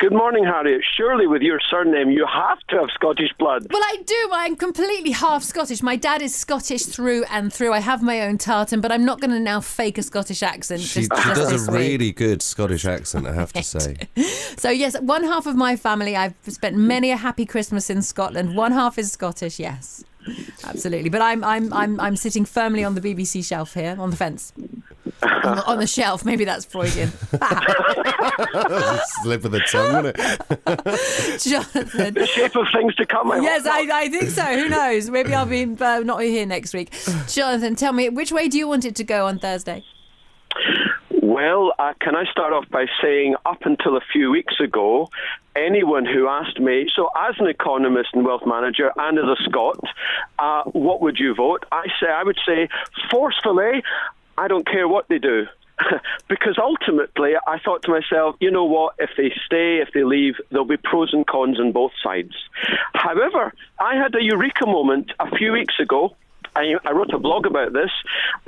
Good morning, Harriet. Surely with your surname, you have to have Scottish blood. Well, I do. I'm completely half Scottish. My dad is Scottish through and through. I have my own tartan, but I'm not going to now fake a Scottish accent. She does a really good Scottish accent, I have to say. So, yes, one half of my family, I've spent many a happy Christmas in Scotland. One half is Scottish, yes. Absolutely. But I'm sitting firmly on the BBC shelf here, on the fence. On the shelf, maybe that's Freudian. Slip of the tongue, wasn't it? Jonathan. The shape of things to come. Yes, I think so. Who knows? Maybe I'll be not here next week. Jonathan, tell me, which way do you want it to go on Thursday? Well, can I start off by saying up until a few weeks ago, anyone who asked me, so as an economist and wealth manager and as a Scot, what would you vote? I would say forcefully, I don't care what they do. Because ultimately, I thought to myself, you know what, if they stay, if they leave, there'll be pros and cons on both sides. However, I had a eureka moment a few weeks ago. I wrote a blog about this.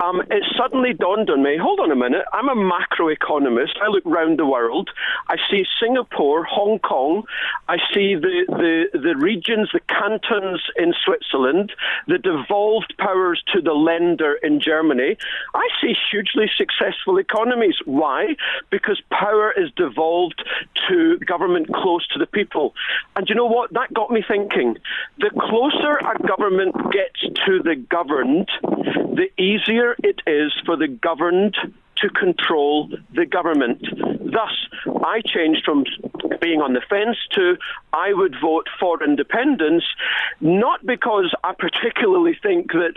It suddenly dawned on me, hold on a minute, I'm a macroeconomist. I look round the world. I see Singapore, Hong Kong. I see the regions, the cantons in Switzerland, the devolved powers to the lender in Germany. I see hugely successful economies. Why? Because power is devolved to government close to the people. And you know what? That got me thinking. The closer a government gets to the governed, the easier it is for the governed to control the government. Thus, I changed from being on the fence to I would vote for independence, not because I particularly think that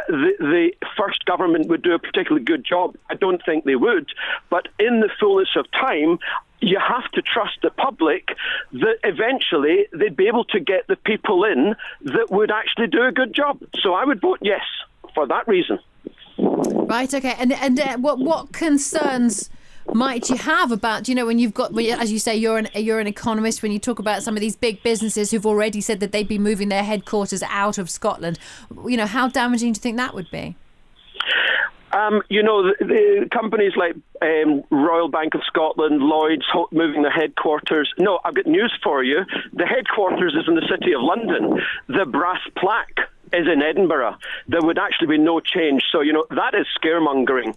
the first government would do a particularly good job. I don't think they would. But in the fullness of time, you have to trust the public that eventually they'd be able to get the people in that would actually do a good job. So I would vote yes for that reason. Right, okay. And what concerns might you have about, when you've got, as you say, you're an economist, when you talk about some of these big businesses who've already said that they'd be moving their headquarters out of Scotland, how damaging do you think that would be? The companies like Royal Bank of Scotland, Lloyds, moving their headquarters. No, I've got news for you. The headquarters is in the City of London. The brass plaque is in Edinburgh. There would actually be no change. So, that is scaremongering.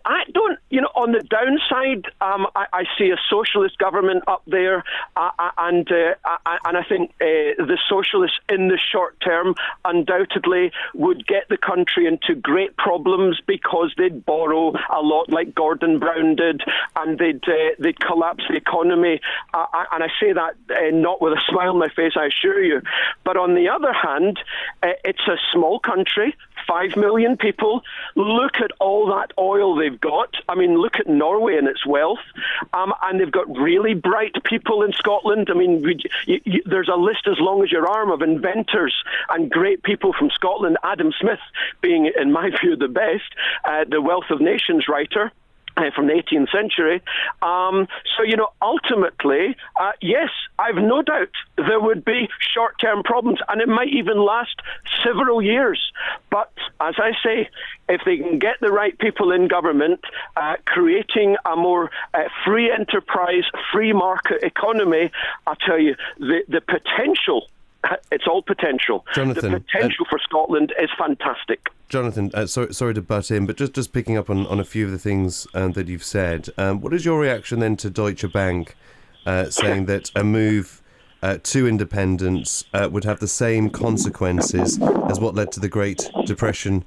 I don't, on the downside, I see a socialist government up there, and I think the socialists in the short term undoubtedly would get the country into great problems because they'd borrow a lot like Gordon Brown did, and they'd collapse the economy. And I say that not with a smile on my face, I assure you. But on the other hand, it's a small country, 5 million people. Look at all that oil they've got. I mean, look at Norway and its wealth. And they've got really bright people in Scotland. I mean, there's a list as long as your arm of inventors and great people from Scotland, Adam Smith being, in my view, the best, the Wealth of Nations writer. From the 18th century. Ultimately, yes, I've no doubt there would be short-term problems, and it might even last several years. But, as I say, if they can get the right people in government, creating a more free enterprise, free market economy, I'll tell you, the potential, it's all potential. Jonathan, the potential for Scotland is fantastic. Jonathan, sorry to butt in, but just picking up on a few of the things that you've said. What is your reaction then to Deutsche Bank saying that a move to independence would have the same consequences as what led to the Great Depression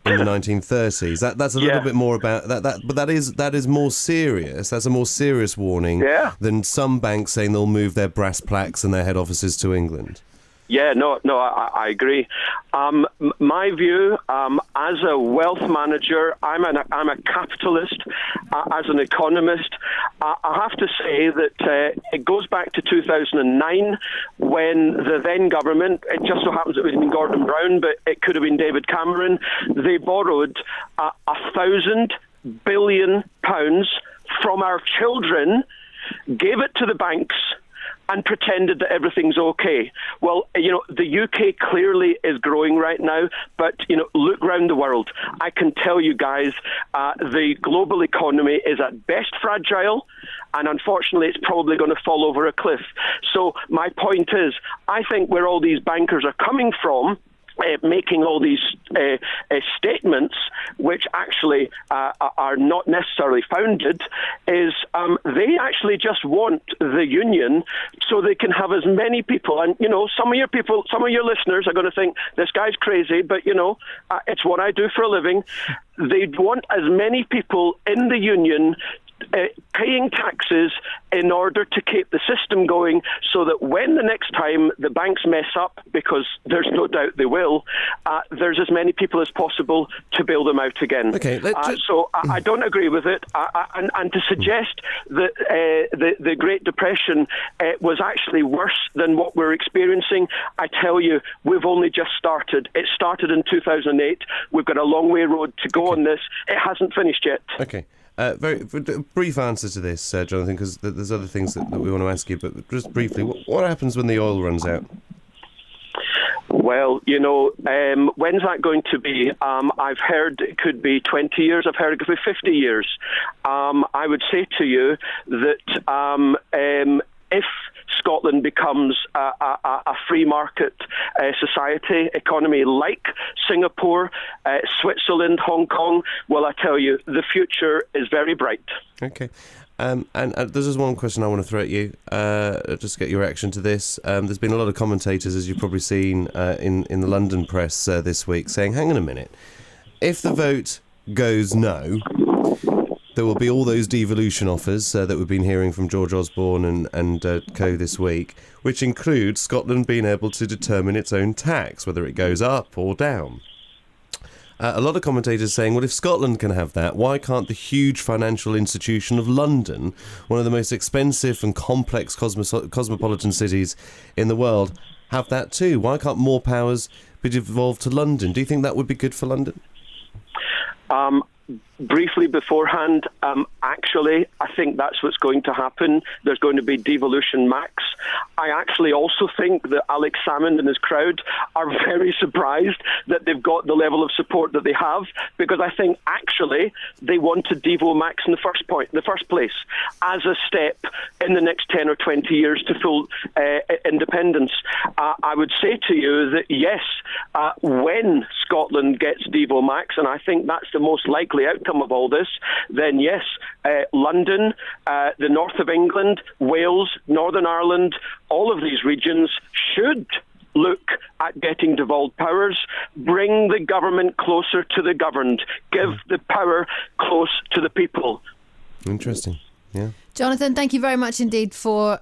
in the 1930s? That's a little bit more about that, but that is more serious. That's a more serious warning than some banks saying they'll move their brass plaques and their head offices to England. Yeah, no, I agree. My view, as a wealth manager, I'm a capitalist. As an economist, I have to say that it goes back to 2009 when the then government, it just so happens it was in Gordon Brown, but it could have been David Cameron, they borrowed £1,000 billion from our children, gave it to the banks, and pretended that everything's okay. Well, the UK clearly is growing right now, but, look around the world. I can tell you guys, the global economy is at best fragile, and unfortunately it's probably going to fall over a cliff. So my point is, I think where all these bankers are coming from, making all these statements, which actually are not necessarily founded, is they actually just want the union so they can have as many people. And some of your listeners are going to think this guy's crazy, but it's what I do for a living. They want as many people in the union paying taxes in order to keep the system going, so that when the next time the banks mess up, because there's no doubt they will, there's as many people as possible to bail them out again. Okay, so I don't agree with it. And to suggest that the Great Depression was actually worse than what we're experiencing, I tell you, we've only just started. It started in 2008. We've got a long way road to go on this. It hasn't finished yet. Okay. Very brief answer to this, Jonathan, because there's other things that we want to ask you, but just briefly, what happens when the oil runs out? Well, when's that going to be? I've heard it could be 20 years. I've heard it could be 50 years. I would say to you that if Scotland becomes a free market society economy like Singapore, Switzerland, Hong Kong, well, I tell you, the future is very bright. Okay. And there's just one question I want to throw at you, just to get your reaction to this. There's been a lot of commentators, as you've probably seen in the London press this week, saying, hang on a minute, if the vote goes no, there will be all those devolution offers that we've been hearing from George Osborne and co this week, which includes Scotland being able to determine its own tax, whether it goes up or down. A lot of commentators saying, well, if Scotland can have that, why can't the huge financial institution of London, one of the most expensive and complex cosmopolitan cities in the world, have that too? Why can't more powers be devolved to London? Do you think that would be good for London? Briefly beforehand, actually, I think that's what's going to happen. There's going to be devolution max. I actually also think that Alex Salmond and his crowd are very surprised that they've got the level of support that they have, because I think actually they wanted Devo max in the first place as a step in the next 10 or 20 years to full independence. I would say to you that yes, when Scotland gets Devo max, and I think that's the most likely outcome of all this, then yes, London, the north of England, Wales, Northern Ireland, all of these regions should look at getting devolved powers, bring the government closer to the governed, give the power close to the people. Interesting, yeah. Jonathan, thank you very much indeed for